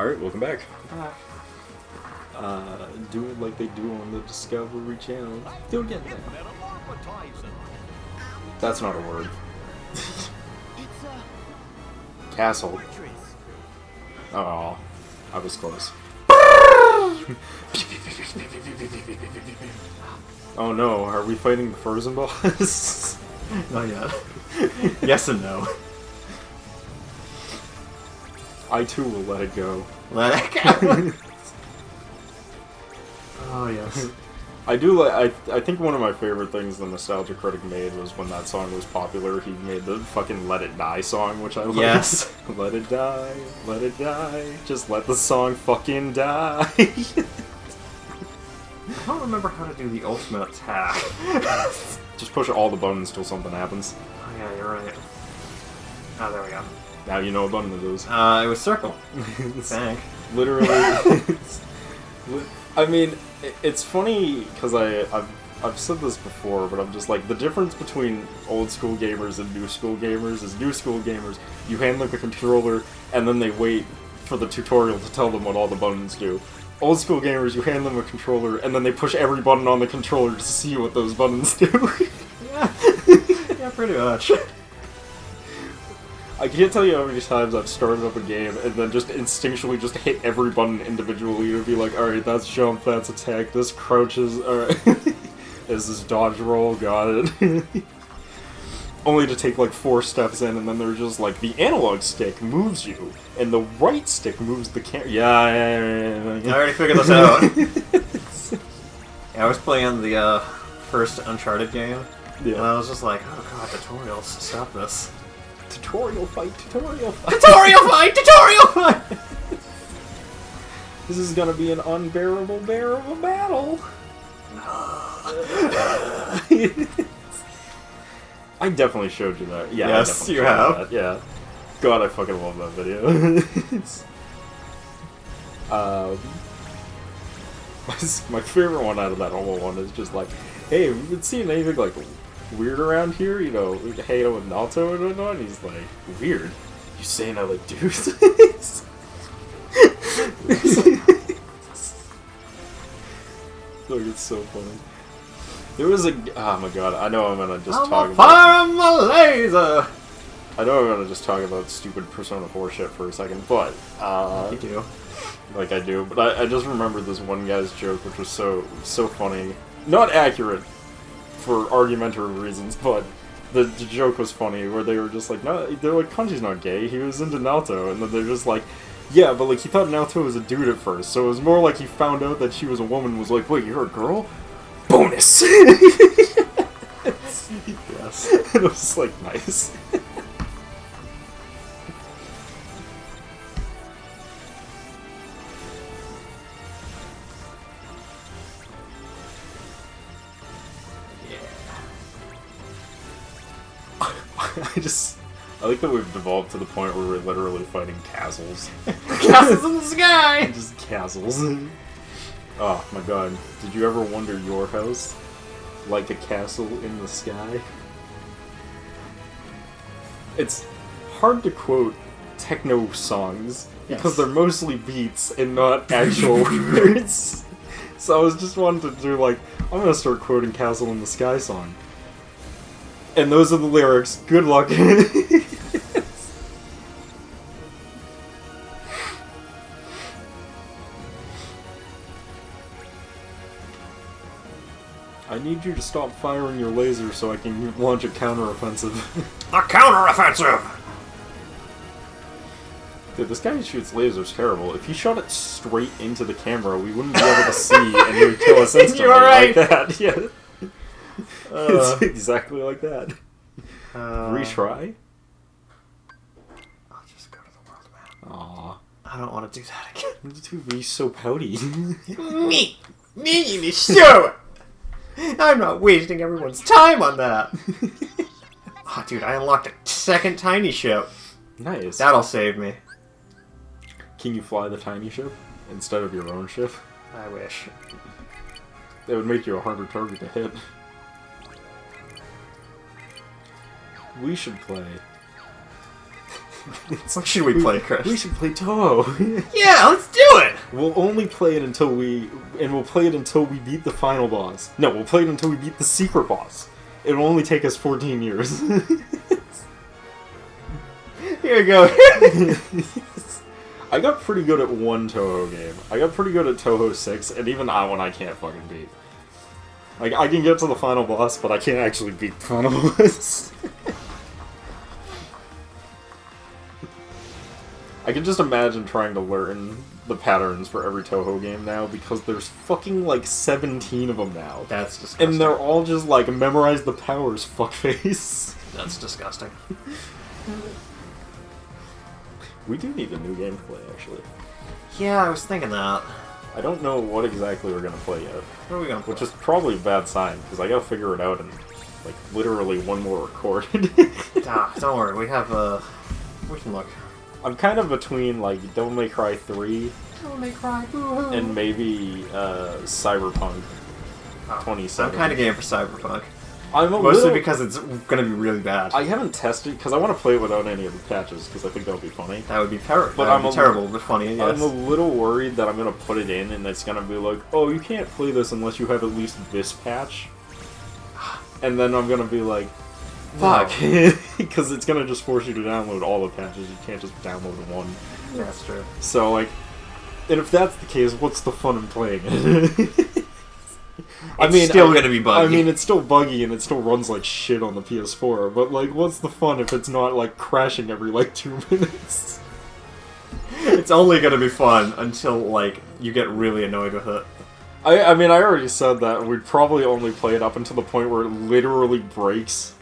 Alright, welcome back. Do it like they do on the Discovery Channel. Do it again. That's not a word. Castle. Oh, I was close. Oh no, are we fighting the Frozen boss? Not yet. Yes and no. I too will let it go. Let it go. Oh yes. I do like. I think one of my favorite things the Nostalgia Critic made was when that song was popular. He made the fucking "Let It Die" song, which I love. Yes. Let it die, let it die. Just let the song fucking die. I don't remember how to do the ultimate attack. Just push all the buttons till something happens. Oh yeah, you're right. Oh, there we go. Now you know what button it is. It was circle. Thank. Literally. I mean, it's funny because I've said this before, but I'm just like, the difference between old school gamers and new school gamers is new school gamers, you hand them a controller and then they wait for the tutorial to tell them what all the buttons do. Old school gamers, you hand them a controller and then they push every button on the controller to see what those buttons do. Yeah. Yeah, pretty much. I can't tell you how many times I've started up a game and then just instinctually just hit every button individually to be like, alright, that's jump, that's attack, this crouches, alright. Is this dodge roll? Got it. Only to take like 4 steps in and then they're just like, the analog stick moves you, and the right stick moves the camera. Yeah. I already figured this out. Yeah, I was playing the first Uncharted game, and I was just like, oh god, tutorials, stop this. Tutorial fight, tutorial fight. Tutorial fight! Tutorial fight! This is gonna be an unbearable, bearable battle. I definitely showed you that. Yeah, yes, you have. That. Yeah. God, I fucking love that video. My favorite one out of that whole one is just like, hey, have you been seeing anything like weird around here? You know, hanging out with Naruto and whatnot? And he's like, weird? You saying I like dudes? Like, it's so funny. There was a... Oh my god, I know I'm gonna just talk about... Fire my laser! I know I'm gonna just talk about stupid Persona 4 shit for a second, but... You do. Like I do, but I just remembered this one guy's joke, which was so funny. Not accurate for argumentary reasons, but the joke was funny, where they were just like, no, they're like, Kanji's not gay, he was into Naoto, and then they're just like, yeah, but like, he thought Naoto was a dude at first, so it was more like he found out that she was a woman and was like, wait, you're a girl? Bonus! Yes. It was like, nice. I like that we've devolved to the point where we're literally fighting castles. Castles in the sky! Just castles. Oh my god. Did you ever wonder your house like a castle in the sky? It's hard to quote techno songs because they're mostly beats and not actual words. So I was just wanting to do like, I'm gonna start quoting Castle in the Sky song. And those are the lyrics. Good luck. I need you to stop firing your laser so I can launch a counteroffensive. A counteroffensive! Dude, this guy who shoots lasers terrible. If he shot it straight into the camera, we wouldn't be able to see, and he would kill us instantly. You're right. Like that. Yeah. It's exactly like that. Retry? I'll just go to the world map. Aw. I don't want to do that again. Dude, he's so pouty. Me in the show! I'm not wasting everyone's time on that. Oh, dude, I unlocked a second tiny ship. Nice. That'll save me. Can you fly the tiny ship instead of your own ship? I wish. That would make you a harder target to hit. We should play What should we play, Chris? We should play Toho. Yeah, let's do it! We'll only play it until we'll play it until we beat the final boss. No, we'll play it until we beat the secret boss. It'll only take us 14 years. Here we go. I got pretty good at one Toho game. I got pretty good at Toho 6, and even that one I can't fucking beat. Like, I can get to the final boss, but I can't actually beat the final boss. I can just imagine trying to learn the patterns for every Toho game now, because there's fucking, like, 17 of them now. That's disgusting. And they're all just, like, memorize the powers, fuckface. That's disgusting. We do need a new game to play, actually. Yeah, I was thinking that. I don't know what exactly we're gonna play yet. What are we gonna play? Which is probably a bad sign, because I gotta figure it out in, like, literally one more record. Don't worry, we have, we can look. I'm kind of between, like, Devil May Cry 3 Devil May Cry, boo-hoo. and maybe, Cyberpunk 27. I'm kind of game for Cyberpunk. I'm Mostly because it's gonna be really bad. I haven't tested, because I want to play it without any of the patches, because I think that would be funny. That would be terrible. But That would I'm be terrible, but funny, yes. I'm a little worried that I'm going to put it in and it's going to be like, oh, you can't play this unless you have at least this patch. And then I'm going to be like, fuck. Because it's going to just force you to download all the patches. You can't just download one. Yeah, that's true. So, like, and if that's the case, what's the fun in playing it? It's still gonna be buggy. I mean, it's still buggy and it still runs like shit on the PS4, but, like, what's the fun if it's not, like, crashing every, like, 2 minutes? It's only gonna be fun until, like, you get really annoyed with it. I mean, I already said that we'd probably only play it up until the point where it literally breaks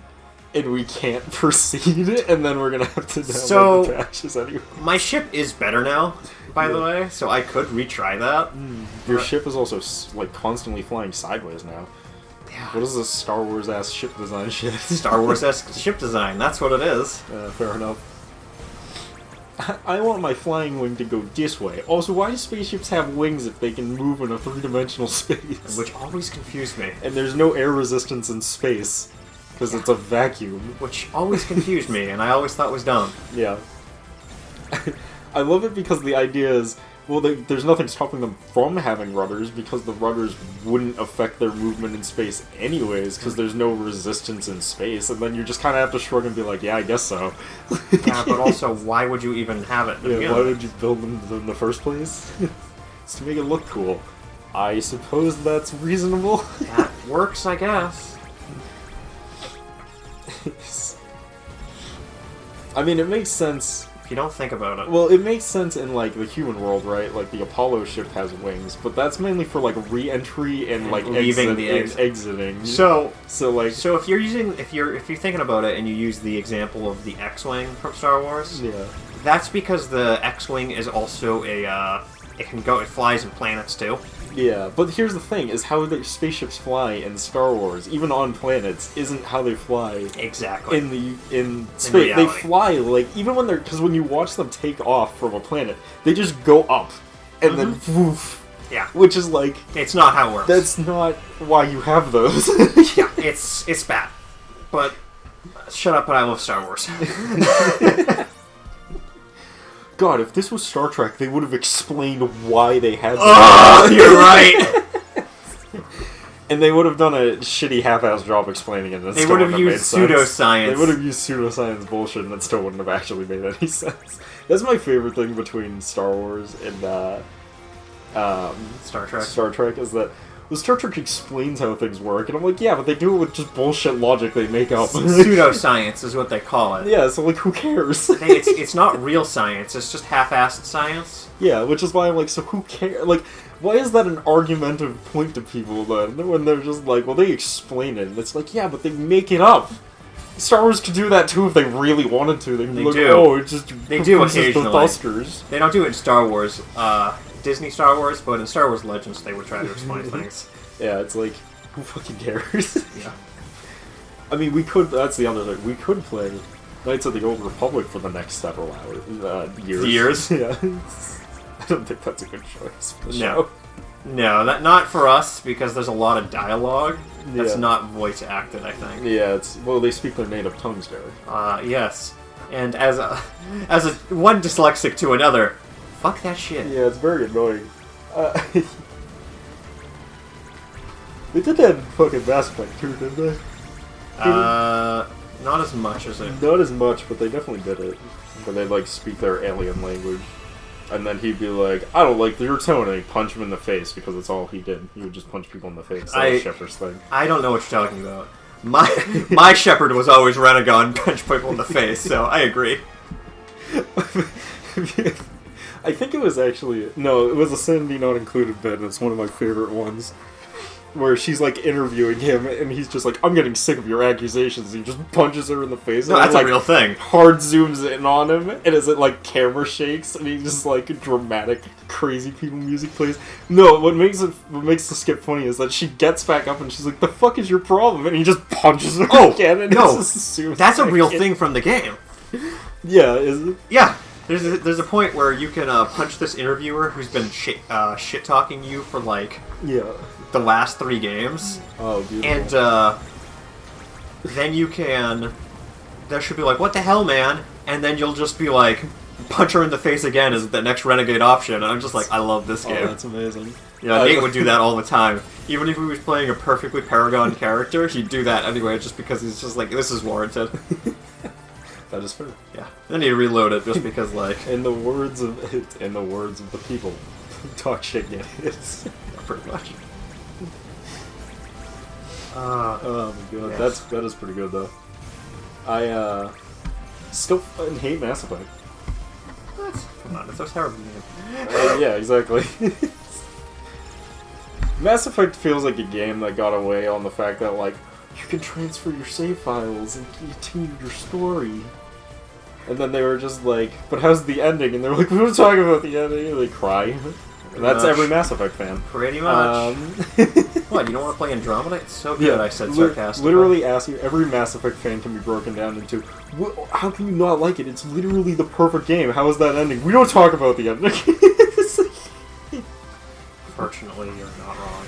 and we can't proceed, and then we're gonna have to download the patches anyway. My ship is better now, by the way, so I could retry that. Your ship is also, like, constantly flying sideways now. Yeah. What is this Star Wars-ass ship design shit? Star Wars-esque ship design, that's what it is. Fair enough. I want my flying wing to go this way. Also, why do spaceships have wings if they can move in a three-dimensional space? Which always confused me. And there's no air resistance in space, because it's a vacuum. Which always confused me, and I always thought was dumb. Yeah. I love it because the idea is, well, there's nothing stopping them from having rudders, because the rudders wouldn't affect their movement in space anyways, because there's no resistance in space, and then you just kind of have to shrug and be like, yeah, I guess so. Yeah, but also, why would you even have it? Yeah, why would you build them in the first place? It's to make it look cool. I suppose that's reasonable. That works, I guess. I mean, it makes sense. You don't think about it. Well, it makes sense in, like, the human world, right? Like, the Apollo ship has wings, but that's mainly for, like, re-entry and, like, leaving exiting. So if you're thinking about it and you use the example of the X-wing from Star Wars, yeah, that's because the X-wing is also it flies in planets too. yeah. But here's the thing: is how the spaceships fly in Star Wars, even on planets, isn't how they fly Exactly. in space. They fly, like, even when because when you watch them take off from a planet, they just go up and then woof. Yeah. Which is like, it's not how it works. That's not why you have those. Yeah, it's bad. But shut up, but I love Star Wars. God, if this was Star Trek, they would have explained why they had them. Oh, you're right! And they would have done a shitty half-ass job explaining it. They would have used pseudoscience. They would have used pseudoscience bullshit, and it still wouldn't have actually made any sense. That's my favorite thing between Star Wars and Star Trek. Star Trek is that Star Trek explains how things work, and I'm like, yeah, but they do it with just bullshit logic they make up. Pseudoscience is what they call it. Yeah, so, like, who cares? It's not real science, it's just half-assed science. Yeah, which is why I'm like, so who cares? Like, why is that an argumentative point to people, then, when they're just like, well, they explain it, and it's like, yeah, but they make it up. Star Wars could do that, too, if they really wanted to. They do. Oh, it just they do occasionally. The thusters. They don't do it in Star Wars, Disney Star Wars, but in Star Wars Legends they would try to explain things. Yeah, it's like, who fucking cares? Yeah. I mean, that's the other thing, we could play Knights of the Old Republic for the next several years. Years? Yeah. I don't think that's a good choice for the show. No, not for us, because there's a lot of dialogue that's Yeah. not voice acted, I think. Yeah, well, they speak their native tongues there. Yes. And as a one dyslexic to another, fuck that shit. Yeah, it's very annoying. They did that in fucking Mass Effect too, didn't they? Not as much as it. Not as much, but they definitely did it. Where they like speak their alien language. And then he'd be like, I don't like your tone, and he'd punch him in the face because that's all he did. He would just punch people in the face. That was Shepard's thing. I don't know what you're talking about. My Shepard was always Renegon and punch people in the face, so I agree. I think it was actually... No, it was a Sanity Not Included bit, and it's one of my favorite ones. Where she's like interviewing him, and he's just like, I'm getting sick of your accusations, and he just punches her in the face. No, and that's like, a real thing. Hard zooms in on him, and as it like camera shakes, and he just like dramatic, crazy people music plays. No, what makes the skip funny is that she gets back up, and she's like, the fuck is your problem? And he just punches her again, and no, it's just that's a real thing from the game. Yeah, is it? Yeah. There's a point where you can punch this interviewer who's been shit-talking you for like... Yeah. The last 3 games. Oh, beautiful. And then you can... There should be like, what the hell, man? And then you'll just be like, punch her in the face again as the next Renegade option. And I'm just like, I love this game. Oh, that's amazing. Yeah, Nate would do that all the time. Even if he was playing a perfectly Paragon character, he'd do that anyway, just because he's just like, this is warranted. That is fair. Yeah. Then he'd reload it just because, like... In the words of the people, talk shit, yeah, it's pretty much. Oh my god, yes. that is pretty good though. I still fucking hate Mass Effect. What? Come on, it's a terrible game. Yeah, exactly. Mass Effect feels like a game that got away on the fact that like you can transfer your save files and continue your story. And then they were just like, but how's the ending? And they're like, we don't talk about the ending. And they cry. And that's every Mass Effect fan. Pretty much. What, you don't want to play Andromeda? It's so good, yeah, I said sarcastically. Literally ask you, every Mass Effect fan can be broken down into, how can you not like it? It's literally the perfect game. How is that ending? We don't talk about the ending. Fortunately, you're not wrong.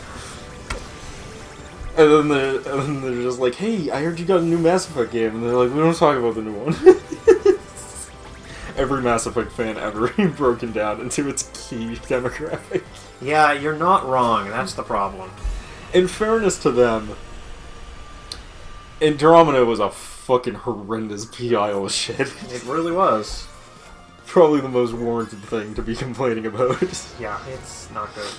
And then they're just like, hey, I heard you got a new Mass Effect game. And they're like, we don't talk about the new one. Every Mass Effect fan ever broken down into its key demographic. Yeah, you're not wrong. That's the problem. In fairness to them, Andromeda was a fucking horrendous pile of shit. It really was. Probably the most warranted thing to be complaining about. Yeah, it's not good.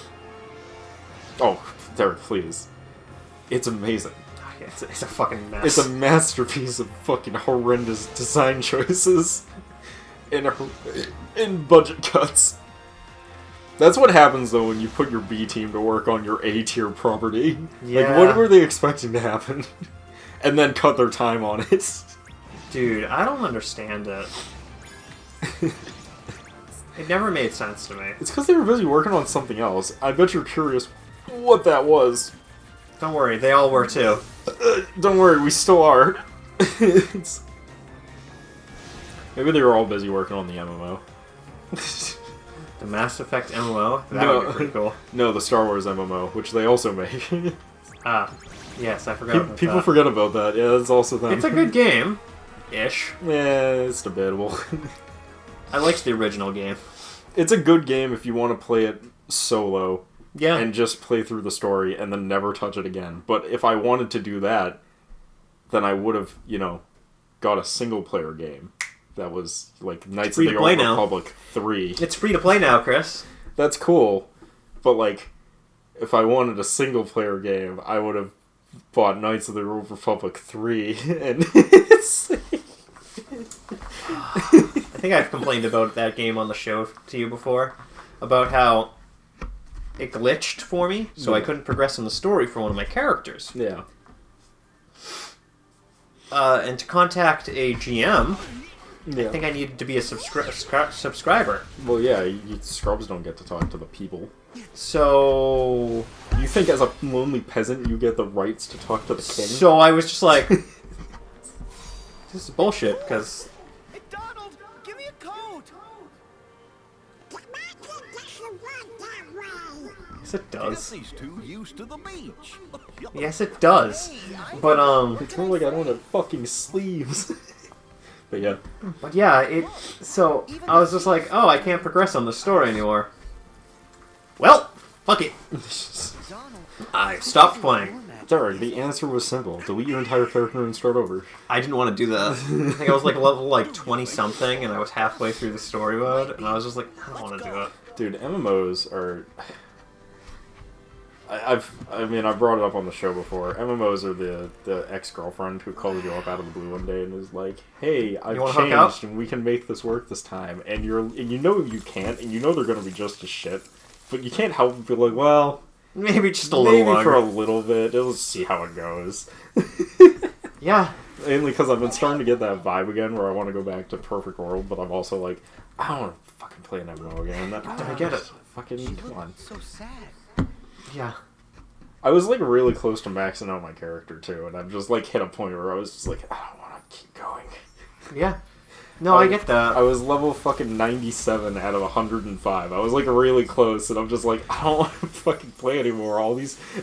Oh, Derek, please. It's amazing. It's a fucking mess. It's a masterpiece of fucking horrendous design choices. In budget cuts. That's what happens though when you put your B team to work on your A tier property. Yeah. Like, what were they expecting to happen? And then cut their time on it. Dude, I don't understand it. It never made sense to me. It's because they were busy working on something else. I bet you're curious what that was. Don't worry, they all were too. Don't worry, we still are. Maybe they were all busy working on the MMO. The Mass Effect MMO? That would be pretty cool. No, the Star Wars MMO, which they also make. Yes, I forgot about that. People forget about that. Yeah, that's also them. It's a good game. Ish. Yeah, it's debatable. I liked the original game. It's a good game if you want to play it solo. Yeah. And just play through the story and then never touch it again. But if I wanted to do that, then I would have, got a single-player game. That was, like, Knights of the Old Republic 3. It's free to play now, Chris. That's cool. But, like, if I wanted a single-player game, I would have bought Knights of the Old Republic 3. And I think I've complained about that game on the show to you before. About how it glitched for me, so I couldn't progress in the story for one of my characters. Yeah. And to contact a GM... Yeah. I think I needed to be a subscriber. Well, yeah, scrubs don't get to talk to the people. So... You think as a lonely peasant you get the rights to talk to the king? So I was just like... This is bullshit, because... Hey, Donald! Give me a coat! Yes, it does. Jesse's too used to the beach. Yes, it does. But, It's more like I don't have fucking sleeves. But yeah. But yeah, so I was just like, oh, I can't progress on the story anymore. Well, fuck it. I stopped playing. Sorry, the answer was simple. Delete your entire character and start over. I didn't want to do that. I think I was like level 20-something, and I was halfway through the story mode, and I was just like, I don't want to do it. Dude, MMOs are... I mean, I brought it up on the show before. MMOs are the ex-girlfriend who calls you up out of the blue one day and is like, "Hey, I've changed and we can make this work this time." And you know you can't, and you know they're gonna be just as shit, but you can't help but be like, "Well, maybe just a little longer. for a little bit. Let's see how it goes." Yeah. Mainly because I've been starting to get that vibe again, where I want to go back to Perfect World, but I'm also like, I don't want to fucking play an MMO again. I get it. Fucking come on. So sad. Yeah. I was like really close to maxing out my character too, and I've just like hit a point where I was just like, I don't want to keep going. Yeah. No, I get that. I was level fucking 97 out of 105. I was like really close, and I'm just like, I don't want to fucking play anymore.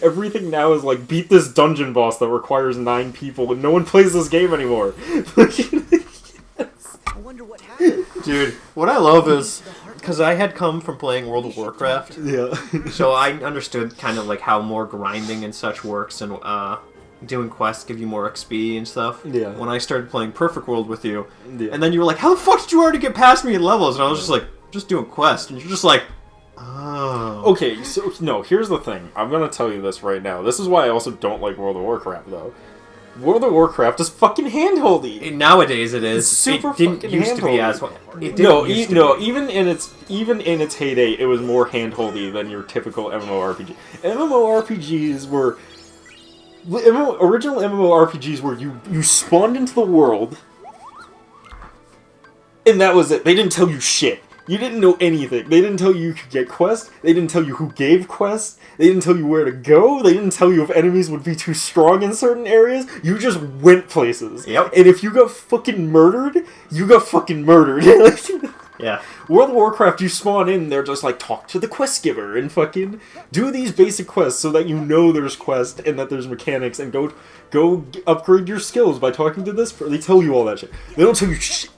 Everything now is like, beat this dungeon boss that requires 9 people, and no one plays this game anymore. I wonder what happened. Dude, what I love is, because I had come from playing World of Warcraft, Yeah. so I understood kind of like how more grinding and such works, and doing quests give you more XP and stuff. Yeah. When I started playing Perfect World with you, Yeah. and then you were like, how the fuck did you already get past me in levels? And I was just like, just doing quests, and you're just like, oh. Okay, so, no, here's the thing. I'm gonna tell you this right now. This is why I also don't like World of Warcraft, though. World of Warcraft is fucking handholdy. Nowadays it is. It's super it didn't fucking used to be as handholdy. it didn't used to be. Even in its heyday, it was more handholdy than your typical MMORPG. MMORPGs were original MMORPGs where you spawned into the world, and that was it. They didn't tell you shit. You didn't know anything. They didn't tell you could get quests. They didn't tell you who gave quests. They didn't tell you where to go. They didn't tell you if enemies would be too strong in certain areas. You just went places. Yep. And if you got fucking murdered, you got fucking murdered. Yeah. World of Warcraft, you spawn in, they're just like, talk to the quest giver and fucking do these basic quests so that you know there's quests and that there's mechanics, and go upgrade your skills by talking to this. They tell you all that shit. They don't tell you shit.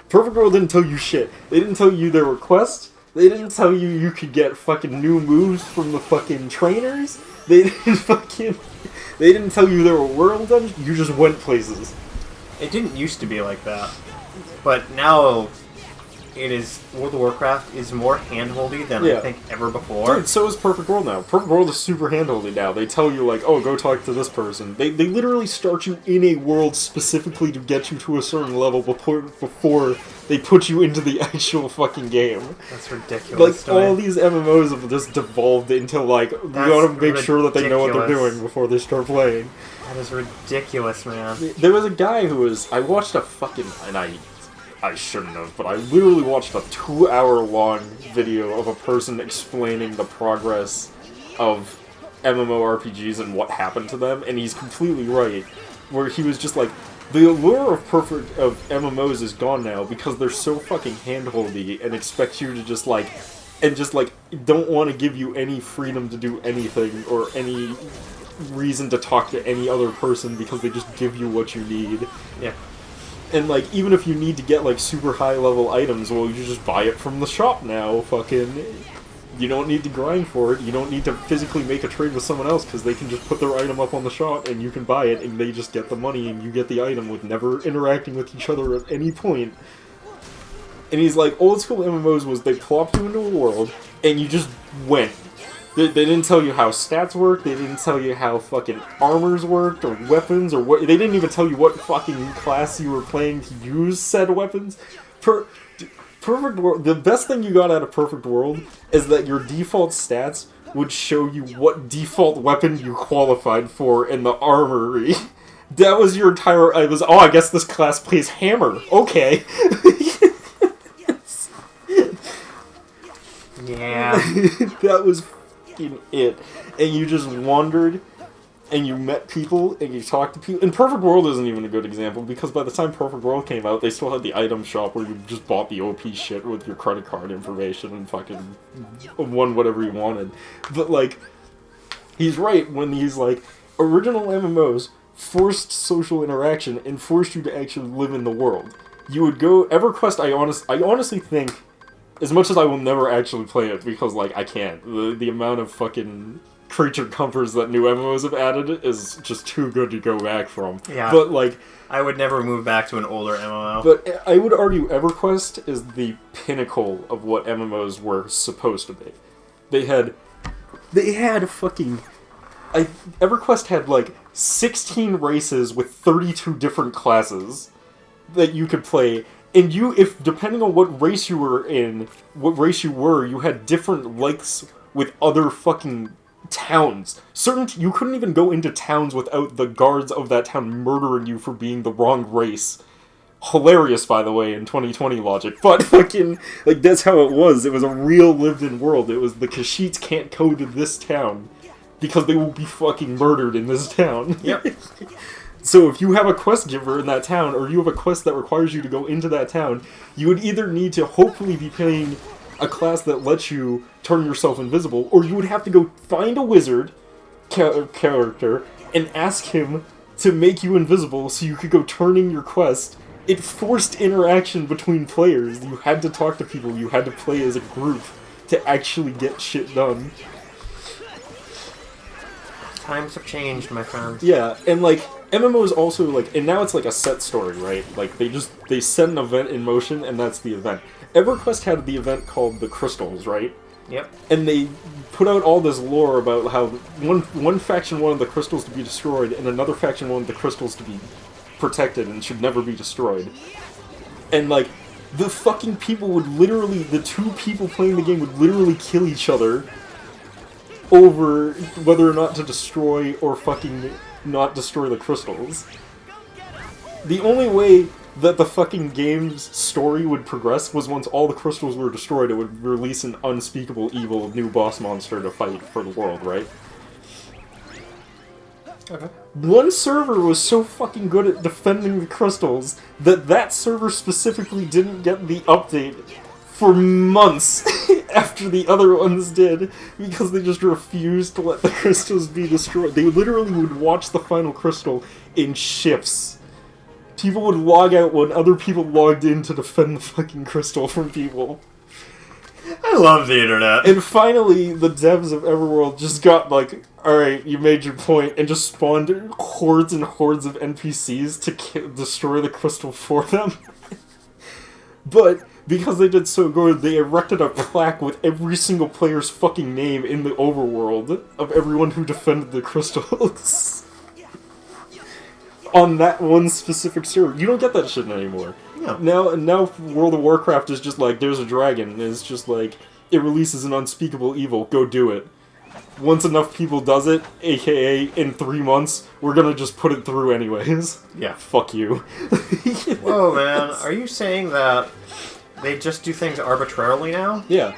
Perfect World didn't tell you shit. They didn't tell you there were quests. They didn't tell you you could get fucking new moves from the fucking trainers. They didn't tell you there were world dungeons. You just went places. It didn't used to be like that, but now it is. World of Warcraft is more handholdy than I think ever before. Dude, so is Perfect World now. Perfect World is super handholdy now. They tell you, like, oh, go talk to this person. They literally start you in a world specifically to get you to a certain level before they put you into the actual fucking game. That's ridiculous. Like, all these MMOs have just devolved into, like, we gotta make sure that they know what they're doing before they start playing. That is ridiculous, man. There was a guy who was... I watched a fucking... And I shouldn't have, but I literally watched a 2-hour-long video of a person explaining the progress of MMORPGs and what happened to them, and he's completely right. Where he was just like, the allure of MMOs is gone now because they're so fucking handholdy and expect you to just like, don't want to give you any freedom to do anything or any reason to talk to any other person because they just give you what you need. Yeah. And, like, even if you need to get, like, super high-level items, well, you just buy it from the shop now, fucking... You don't need to grind for it, you don't need to physically make a trade with someone else, because they can just put their item up on the shop, and you can buy it, and they just get the money, and you get the item with never interacting with each other at any point. And he's like, old-school MMOs was they plopped you into a world, and you just went. They didn't tell you how stats worked, they didn't tell you how fucking armors worked, or weapons, or what. They didn't even tell you what fucking class you were playing to use said weapons. Perfect World, the best thing you got out of Perfect World is that your default stats would show you what default weapon you qualified for in the armory. That was your entire... I guess this class plays hammer. Okay. Yeah. That was it. And you just wandered, and you met people, and you talked to people. And Perfect World isn't even a good example, because by the time Perfect World came out, they still had the item shop where you just bought the OP shit with your credit card information and fucking won whatever you wanted. But, like, he's right when he's like, original MMOs forced social interaction and forced you to actually live in the world. you would go EverQuest. I honestly think, as much as I will never actually play it because like I can't, the amount of fucking creature comforts that new MMOs have added is just too good to go back from. Yeah. But like, I would never move back to an older MMO. but I would argue EverQuest is the pinnacle of what MMOs were supposed to be. They had fucking. EverQuest had like 16 races with 32 different classes that you could play, and if depending on what race you were in, you had different likes with other fucking towns. You couldn't even go into towns without the guards of that town murdering you for being the wrong race. Hilarious, by the way, in 2020 logic, but fucking, like, that's how it was. It was a real lived-in world. It was the Kashyyyks can't go to this town because they will be fucking murdered in this town. Yep. So if you have a quest giver in that town, or you have a quest that requires you to go into that town, you would either need to hopefully be playing a class that lets you turn yourself invisible, or you would have to go find a wizard character and ask him to make you invisible so you could go turn in your quest. It forced interaction between players. You had to talk to people, you had to play as a group to actually get shit done. Times have changed, my friend. Yeah, and like, MMOs also, like, and now it's like a set story, right? Like, they set an event in motion, and that's the event. EverQuest had the event called the Crystals, right? Yep. And they put out all this lore about how one faction wanted the crystals to be destroyed, and another faction wanted the crystals to be protected and should never be destroyed. And, like, the fucking people would literally, the two people playing the game would literally kill each other over whether or not to destroy or fucking not destroy the crystals. The only way that the fucking game's story would progress was once all the crystals were destroyed, it would release an unspeakable evil new boss monster to fight for the world, right? Okay. One server was so fucking good at defending the crystals that server specifically didn't get the update for months after the other ones did, because they just refused to let the crystals be destroyed. They literally would watch the final crystal in shifts. People would log out when other people logged in to defend the fucking crystal from people. I love the internet. And finally, the devs of Everworld just got like, alright, you made your point, and just spawned hordes and hordes of NPCs to destroy the crystal for them. But because they did so good, they erected a plaque with every single player's fucking name in the overworld of everyone who defended the crystals. On that one specific server. You don't get that shit anymore. Yeah. Now World of Warcraft is just like, there's a dragon, and it's just like, it releases an unspeakable evil, go do it. Once enough people does it, aka in 3 months, we're gonna just put it through anyways. Yeah. Fuck you. Whoa, man. Are you saying that they just do things arbitrarily now? Yeah.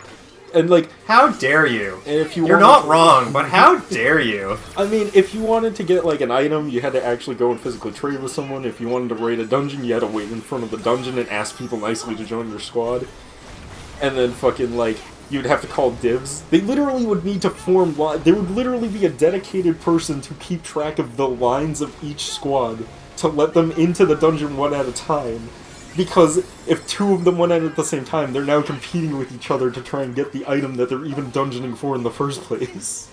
And like, how dare you? and if You're not wrong, but how dare you? I mean, if you wanted to get like an item, you had to actually go and physically trade with someone. If you wanted to raid a dungeon, you had to wait in front of the dungeon and ask people nicely to join your squad. And then fucking like, you'd have to call dibs. They literally would need to form there would literally be a dedicated person to keep track of the lines of each squad to let them into the dungeon one at a time. Because if two of them went in at the same time, they're now competing with each other to try and get the item that they're even dungeoning for in the first place.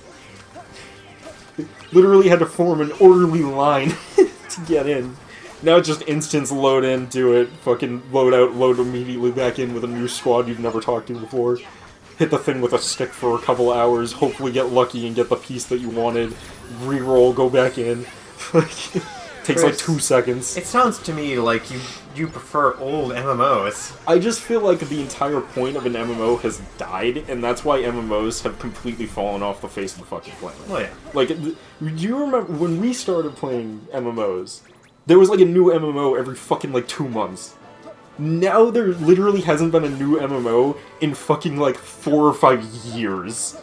They literally had to form an orderly line to get in. Now just instance load in, do it, fucking load out, load immediately back in with a new squad you've never talked to before. Hit the thing with a stick for a couple hours, hopefully get lucky and get the piece that you wanted, re-roll, go back in. Takes like 2 seconds. It sounds to me like you prefer old MMOs. I just feel like the entire point of an MMO has died, and that's why MMOs have completely fallen off the face of the fucking planet. Oh yeah. Like, do you remember when we started playing MMOs, there was like a new MMO every fucking like 2 months. Now there literally hasn't been a new MMO in fucking like 4 or 5 years.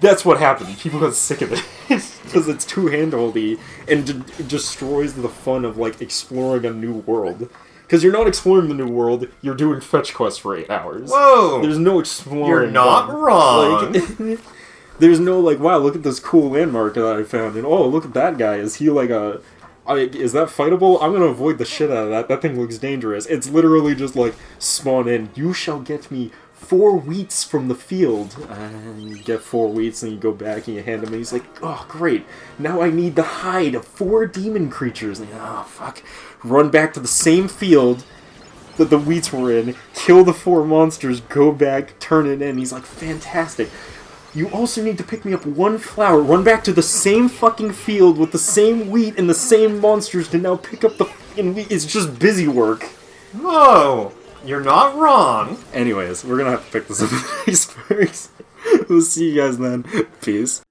That's what happened. People got sick of it. Because it's too handholdy and it destroys the fun of like exploring a new world. Because you're not exploring the new world, you're doing fetch quests for 8 hours. Whoa! There's no exploring. You're not wrong! Like, there's no like, wow, look at this cool landmark that I found, and oh, look at that guy. Is he like a Is that fightable? I'm gonna avoid the shit out of that. That thing looks dangerous. It's literally just like, spawn in. You shall get me 4 wheats from the field. And you get 4 wheats and you go back and you hand him and he's like, oh, great. Now I need the hide of 4 demon creatures. And oh, fuck. Run back to the same field that the wheats were in, kill the 4 monsters, go back, turn it in. He's like, fantastic. You also need to pick me up 1 flower, run back to the same fucking field with the same wheat and the same monsters to now pick up the fucking wheat. It's just busy work. Whoa! You're not wrong. Anyways, we're gonna have to pick this up next. We'll see you guys then. Peace.